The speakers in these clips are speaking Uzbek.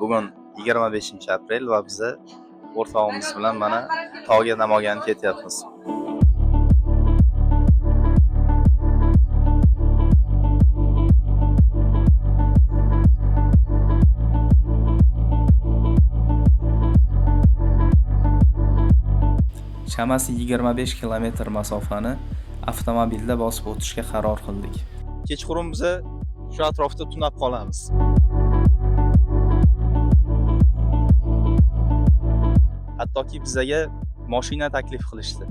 Bugun 25-aprel va biz o'rtog'imiz bilan mana tog'ga Namanganga ketyapmiz. Chamasi 25 kilometr masofani avtomobilda bosib o'tishga qaror qildik. Kechqurun biz shu atrofda tunab qolamiz. Hattoki bizga mashina taklif qilishdi.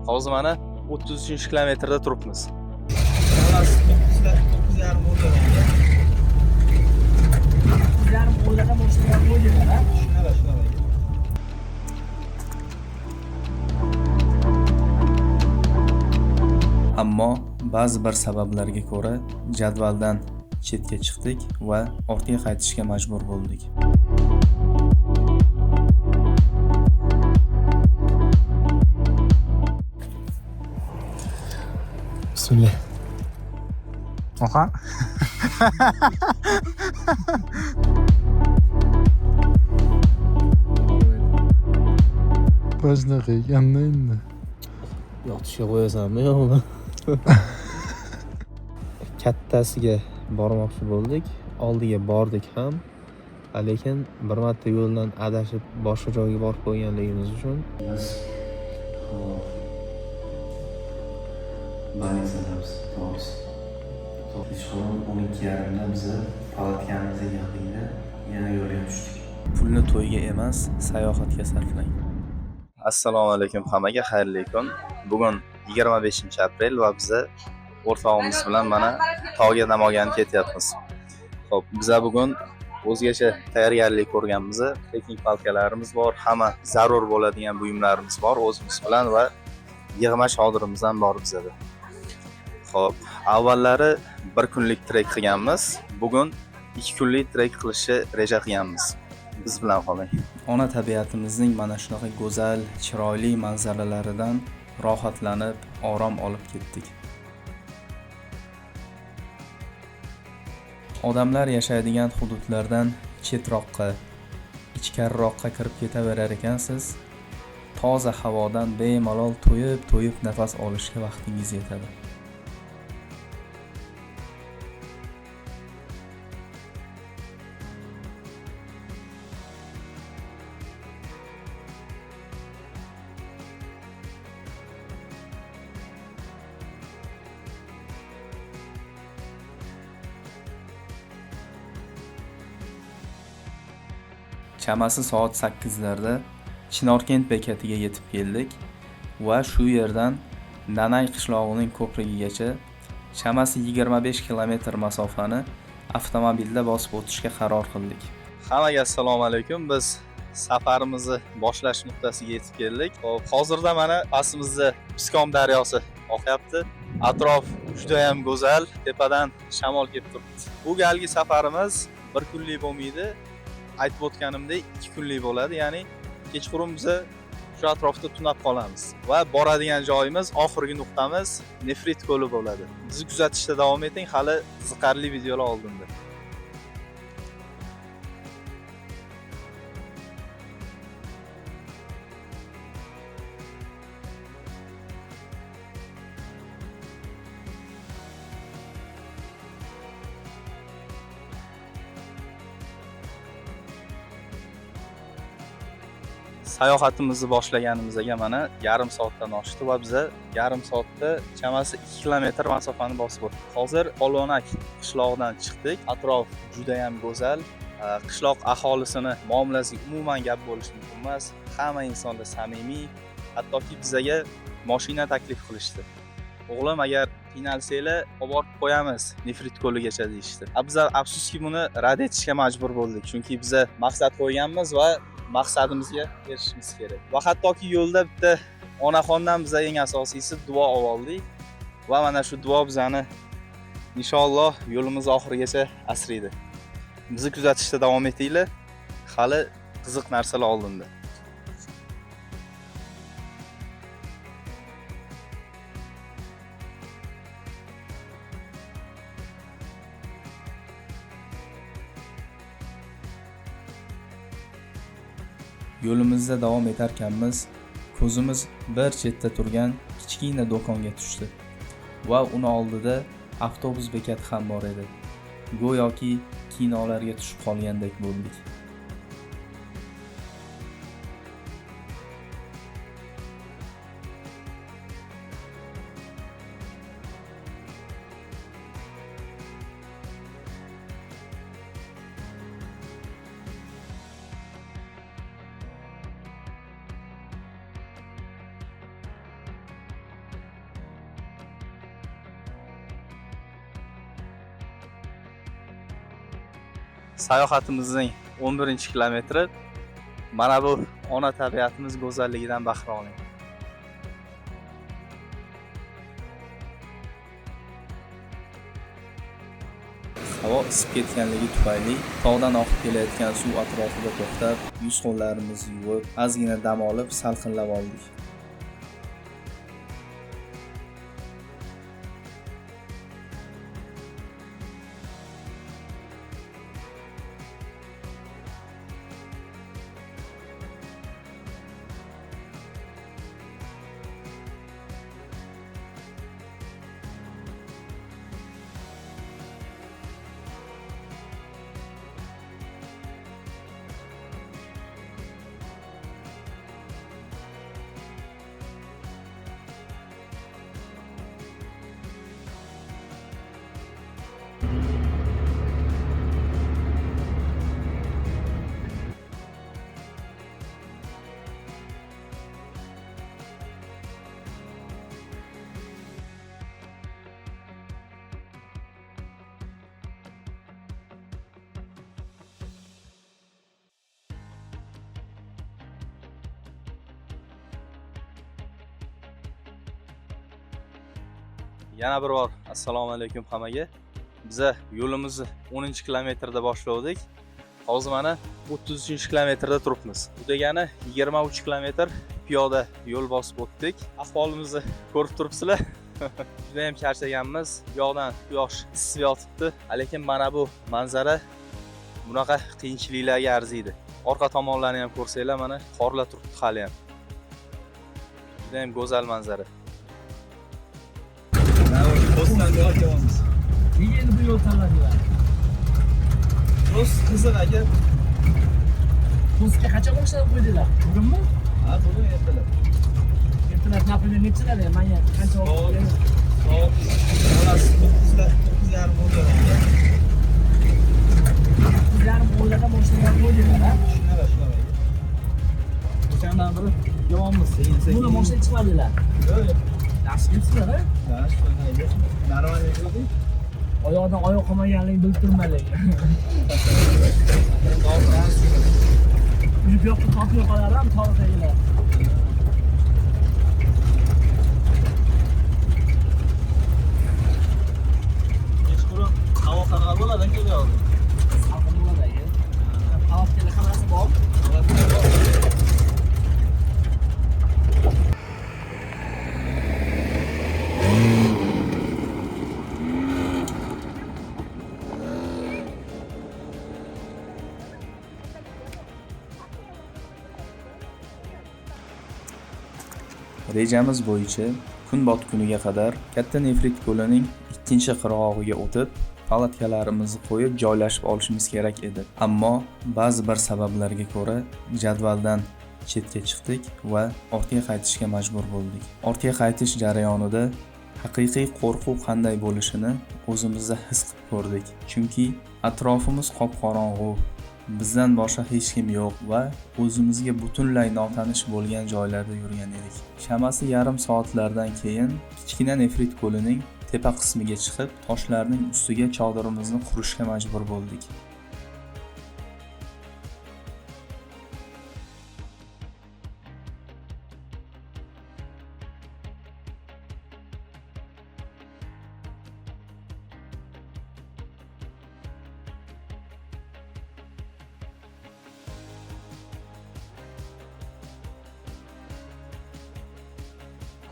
Hozir mana 33-kilometrda turibmiz. Ammo ba'zi bir sabablarga ko'ra jadvaldan chetga chiqdik va ortga qaytishga majbur bo'ldik. Bismillah. Oha. Başına qilganda endi. Yotishga qo'yasanmi yo'qmi? Kattasiga bormoqchi bo'ldik. Oldiga bordik ham. Lekin bir marta yo'ldan adashib boshqa joyga borib qo'yganligimiz uchun Banizadamiz, to'g'risi. Kechqurun 12:30da biz palatkamizni yig'dikda yana yo'lga tushdik. Pulni to'yga emas, sayohatga sarflang. Assalomu alaykum hammaga, xayrli kun. Bugun 25-aprel va biz o'rtog'imiz bilan mana tog'ga Namanganga ketyapmiz. Xo'p, biz bugun o'zgacha tayyorgarlik ko'rganmiz. Trekking palkalarimiz bor, hamma zarur bo'ladigan buyumlarimiz bor o'zimiz bilan va yig'ma shodirimiz ham bor bizda. Xo'p, avvallari 1 kunlik trek qilganmiz. Bugun 2 kunlik trek qilishni reja qilganmiz. Biz bilan qoling. Ona tabiatimizning mana shunaqa go'zal, chiroyli manzaralaridan rohatlanib, orom olib ketdik. Odamlar yashaydigan hududlardan chetroqqa, ichkariroqqa kirib ketaverar ekansiz. Toza havodan bemalol to'yib nafas olishga vaqtingiz yetadi. Chamasi soat 8larda Chinorkent bekatiga yetib keldik va shu yerdan Nanay qishlog'ining ko'prigigacha chamasi 25 kilometr masofani avtomobilda bosib o'tishga qaror qildik. Hammaga assalomu alaykum. Biz safarimizni boshlash nuqtasiga yetib keldik. Xo'p, hozirda mana pastimizda Piskom daryosi oqyapti. Atrof juda ham go'zal, tepadan shamol kelib turibdi. Bu galgi safarimiz 1 kunlik bo'lmaydi. Aytib o'tganimdek 2 kunlik bo'ladi, ya'ni kechqurun biz shu atrofda tunab qolamiz va boradigan joyimiz, oxirgi nuqtamiz Nefrit ko'li bo'ladi. Bizni kuzatishda davom eting, hali qiziqarli videolar oldinda. Sayohatimizni boshlaganimizga mana yarim soatdan oshdi va biz yarim soatda chamasi 2 kilometr masofani bosib o'tdik. Hozir Olonak qishlog'idan chiqdik. Atrof juda ham go'zal. Qishloq aholisini muomalasiga umuman gap bo'lish mumkin emas. Hamma insonlar samimiy. Hattoki bizga mashina taklif qilishdi. O'g'lim, agar qiynalsanglar, olib borib qo'yamiz Nefrit ko'ligacha deyishdi. Biz afsuski buni rad etishga majbur bo'ldik, chunki biz maqsad qo'yganmiz va maqsadimizga erishishimiz kerak. Va hattoki yo'lda bitta onaxondan bizga eng asosiysi duo oldik va mana shu duo bizani inshaalloh yo'limiz oxirigacha asraydi. Bizni kuzatishda davom etinglar. Hali qiziq narsalar oldinda. yo'limizda davom etarkanmiz, ko'zimiz bir chetda turgan kichkina do'konga tushdi va uni oldida avtobus bekati ham bor edi. Go'yoki kinolarga tushib qolgandek bo'ldik. Sayohatimizning 11-kilometri mana bu ona tabiatimiz go'zalligidan bahra oling. Havo isib ketganligi tufayli tog'dan oqib kelayotgan suv atrofida to'xtab, yuz-qo'llarimizni yuvib, ozgina dam olib, salqinlab oldik. Yana bir bor assalomu alaykum hammaga. Biz yo'limizni 10-kilometrda boshladik. Hozir mana 33-kilometrda turibmiz. Bu degani 23 kilometr piyoda yo'l bosib o'tdik. Ahvolimizni ko'rib turibsizlar. Juda ham charchaganmiz. Yoqdan quyosh isib yotibdi. Lekin mana bu manzara bunaqa qiyinchiliklarga arziydi. Orqa tomonlarni ham ko'rsanglar, mana qorlar turibdi hali ham. Juda ham go'zal manzara. Nega endi bu yo'l tanladinglar? Do'st qiziq aka. Postga qachon boshlab qo'ydinglar? Bugunmi? Ha, bugun ertalab. Ertalab napoli nechiladi? Mana qancha vaqt bo'ldi? Soat 9:30 bo'ldi. 9:30 o'ylada boshlab qo'ydinglar, ha? Shunaqa. O'shandan beri yomonni buni mashina chiqmadinglar. Yo'q. Yaxshi kelibsizlar, ha? Ha, shunday. Narvani yurdik. Oyoqdan oyoq qolmaganligini bilib turman lekin. Bu yoqda tortib qolaram, tog'dagilar. Kechqurun havo qanaqa bo'ladi aka bu yoqda? Salqin bo'ladi. Palatkalar hammasi bor. Rejamiz bo'yicha kun botguniga qadar Katta Nefrit ko'lining ikkinchi qirg'og'iga o'tib, palatkalarimizni qo'yib joylashib olishimiz kerak edi. Ammo ba'zi bir sabablarga ko'ra jadvaldan chetga chiqdik va ortga qaytishga majbur bo'ldik. Ortga qaytish jarayonida haqiqiy qo'rquv qanday bo'lishini o'zimizda his qilib ko'rdik. Chunki atrofimiz qop-qorong'u, bizdan boshqa hech kim yo'q va o'zimizga butunlay notanish bo'lgan joylarda yurgan edik. Chamasi yarim soatlardan keyin Kichkina Nefrit ko'lining tepa qismiga chiqib, toshlarning ustiga chodirimizni qurishga majbur bo'ldik.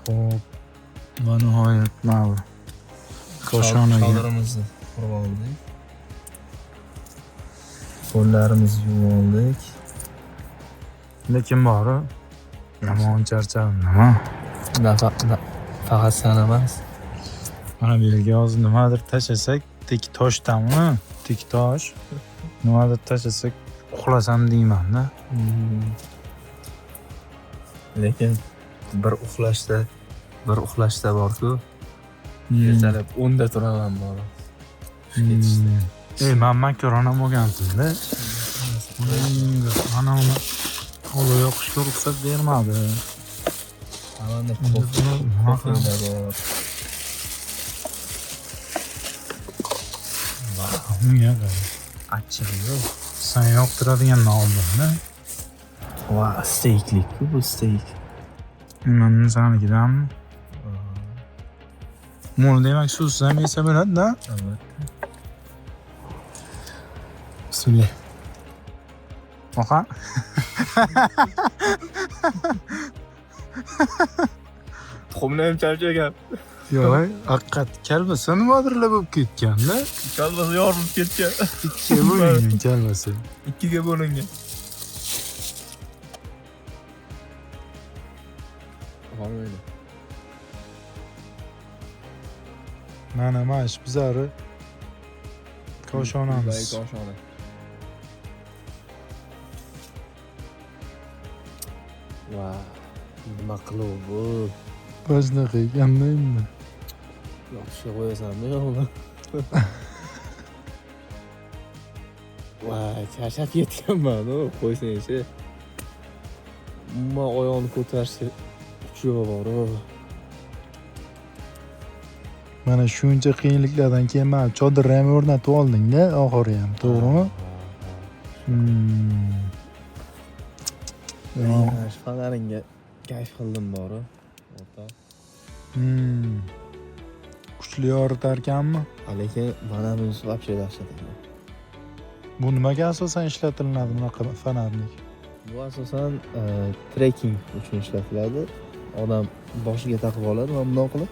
Xo'p, va nihoyat mana Koshonaga chodirimizni qurib oldik. Qo'llarimizni yuvib oldik. Lekin bori yomon charchadim nima? Faqat san emas. Mana bu yerga hozir nimadir tashlasak, tik toshdami? Tik tosh. Nimadir tashlasak uxlasam deyman-da. Lekin bir uxlashda borku. Ertalab 10da turaman bora. Men makaronam olgandim-da. Ana uni havo yoqishga ruxsat bermadi. Mana kofe bor. Unga Achchig'i yo'q. sen yoqtiradiganini oldim-da. Va steyklik-ku bu steyk. Mana sanikidanmi? Buni demak suvsiz ham yesa bo'ladi-da. Albatta. Bismillah. Oqa. Tuxumni ham charchagan. Yo'q, haqiqat kalbasa nimadirlar bo'lib ketgan-da. Kalbasi yorilib ketgan. Ikkiga bo'lingan kalbasi. Ikkiga bo'lingan. Olmaydi. Mana shu bizari koshonamiz. Koshona. Va nima qilib bu? Bojna qilgandaymi? Yoqishga qo'yasanmi yo'qmi? Voy, charchab ketganman-ku, qo'ysang-chi. Umuman oyoqni ko'tarishga kuchi bor-ku. Mana shuncha qiyinliklardan keyin mana chodirni ham o'rnatib olding-da, oxiri ham, to'g'rimi? Shu fanaringga kayf qildim bor-ku. O'rta. Kuchli yoritarkanmi? Lekin mana bunisi вообще dahshat ekan. Bu nimaga asosan ishlatilinadi bunaqa fonarnik? Bu asosan trekking uchun ishlatiladi. Odam boshiga taqib oladi va bundoq qilib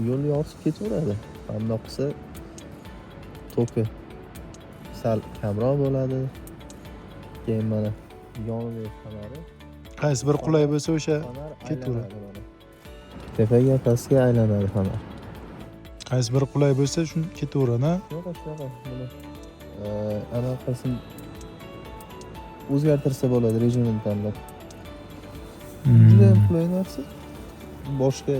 yo'l yoritib ketaveradi. Bundoq qilsa toki sal kamroq bo'ladi. Keyin mana yonidagi fonari Qaysi bir qulay bo'lsa o'sha ketaveradi. Tepaga pastga aylanadi fonar. Qaysi bir qulay bo'lsa shuni ketaveradi. Yo'q, shunaqa. Buni anaqasini o'zgartirsa bo'ladi, rejimini tanlab. Juda ham qulay narsa. Boshqa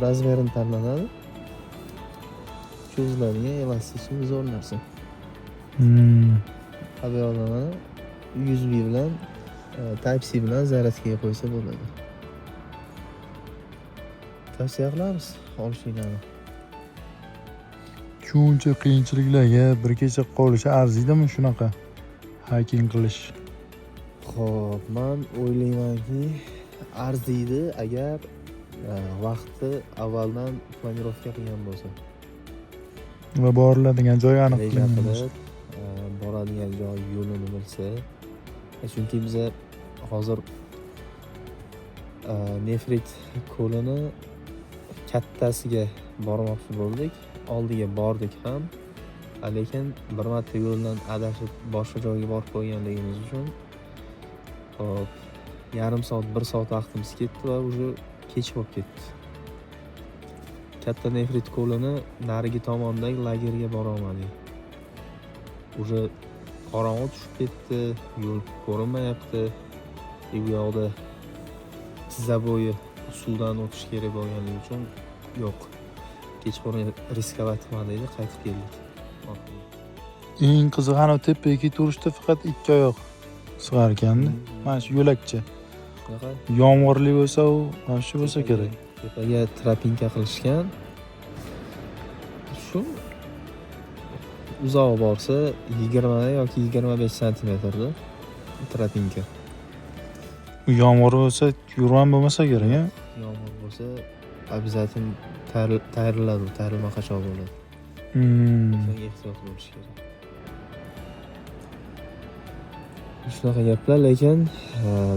razmerini tanlanadi. Cho'ziladigan elastik zo'r narsa. Bu yerda mana USB bilan Type-C bilan zaryadkaga qo'ysa bo'ladi. Tavsiya qilamiz olishinglarni. Shuncha qiyinchiliklarga bir kecha qolishi arziydimi shunaqa hacking qilish? Xo'p, men o'ylaymanki, arziydi agar vaqtni avvaldan planirovka qilgan bo'lsa. Va boriladigan joy aniq Reja qilingan bo'lsa. qilib, boradigan joy yo'lini bilsa. Chunki biz hozir nefrit ko'lini kattasiga bormoqchi bo'ldik. Oldiga bordik ham. Lekin bir marta yo'ldan adashib boshqa joyga borib qo'yganligimiz uchun hop yarim soat, 1 soat vaqtimiz ketdi va уже kech bo'lib ketdi. Katta nefrit ko'lini narigi tomondagi lagerga bora olmadik. Уже qorong'i tushib ketdi, yo'l ko'rinmayapti. Bu yoqda tizzabo'yi suvdan o'tish kerak bo'lganligi uchun yo'q. Kechqurun riskovat qilmadik, qaytib keldik. Eng qizig'i ana tepaga ketaverishda faqat 2 oyoq sig'ar ekanda. Mana shu yo'lakcha. Shunaqa Yomg'irli bo'lsa u mana shu bo'lsa kerak. tepaga tropinka qilishgan. Shu uzoq borsa 20 yoki 25 santimetrda tropinka. U yomg'ir bo'lsa yurgan bo'lmasa kerak, a? Yomg'ir bo'lsa обязательно tayyorlanadi, tayyorlama qachon bo'ladi. Shunga ehtiyot bo'lish kerak. Shunaqa gaplar, lekin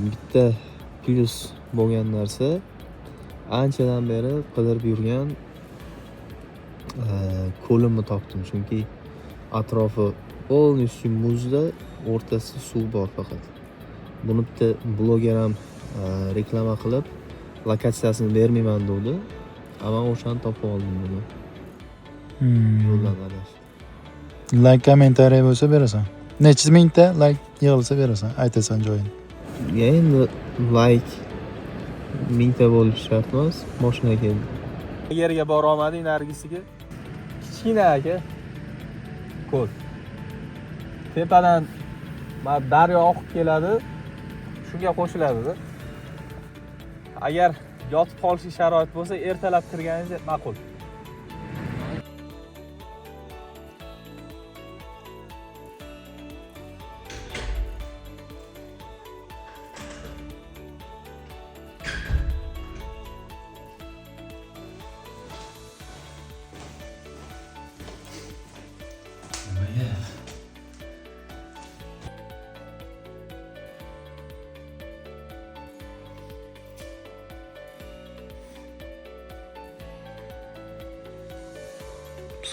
bitta plyus bo'lgan narsa anchadan beri qidirib yurgan ko'limni topdim. Chunki atrofi полностью muzda, o'rtasida suv bor faqat. Buni bitta bloger ham reklama qilib, lokatsiyasini bermayman dedi. Ammo o'shani topib oldim buni. Yo'ldan adashib. Like, kommentariy bo'lsa berasan. Necha mingta like yig'ilsa berasan, aytasan joyini. Endi like 1000 ta bo'lishi shart emas. Mashina keldi. Yerga bora olmadik nargisiga. Kichkina aka. Ko'l. Tepadan daryo oqib keladi. Shunga qo'shiladi. Agar yotib qolish sharoit bo'lsa, ertalab kirganingiz ma'qul.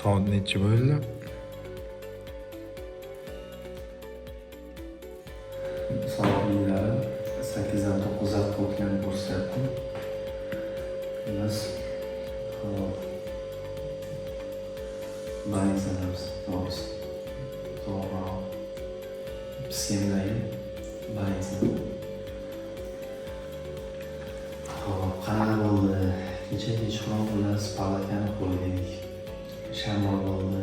Soat necha bo'ldi? Soat 8dan 9ga o'tgan ko'rsatdim. Biz banizamiz, to'g'risi. To'g'ri. Skendayi banizam. Xo'p, qanaqa bo'ldi? Kecha kechqurun ular palakani qo'ydik. Shamol bo'ldi.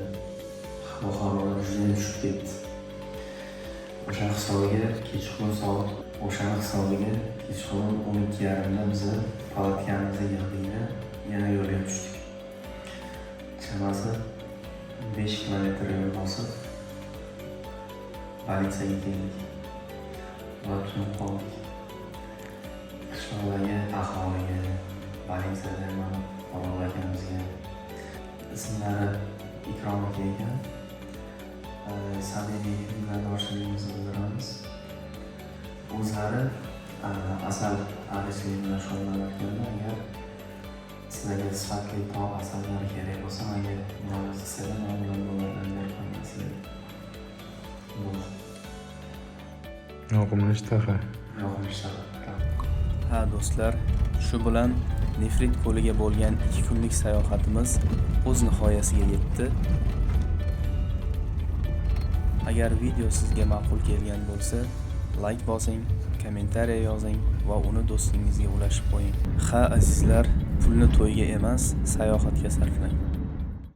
Havo harorati juda tushib ketdi. O'sha hisobiga kechqurun soat 12:30da biz palatkamizni yig'dik, yana yo'lga tushdik. Chamasi 5 kilometr yo'l bosib politsiyaga keldik. Va tunib qoldik. Qishloqdagi aholiga, politsiyadan mana Farol akamizga ismlari Ikrom aka ekan. Samimiy minnatdorchiligimizni bildiramiz. O'zlari asal arishligi bilan shug'ullanayotganda, agar sizlarga sifatli tog' asallari kerak bo'lsa, menga murojaat qilsanglar, men ulardan ulardan beraman sizlarga. Yoqimli ishtaha. Yoqimli ishtaha. Ha do'stlar, shu bilan Nefrit ko'liga bo'lgan 2 kunlik sayohatimiz o'z nihoyasiga yetdi. Agar video sizga ma'qul kelgan bo'lsa, like bosing, kommentariy yozing va uni do'stingizga ulashib qo'ying. Ha azizlar, pulni to'yga emas, sayohatga sarflang.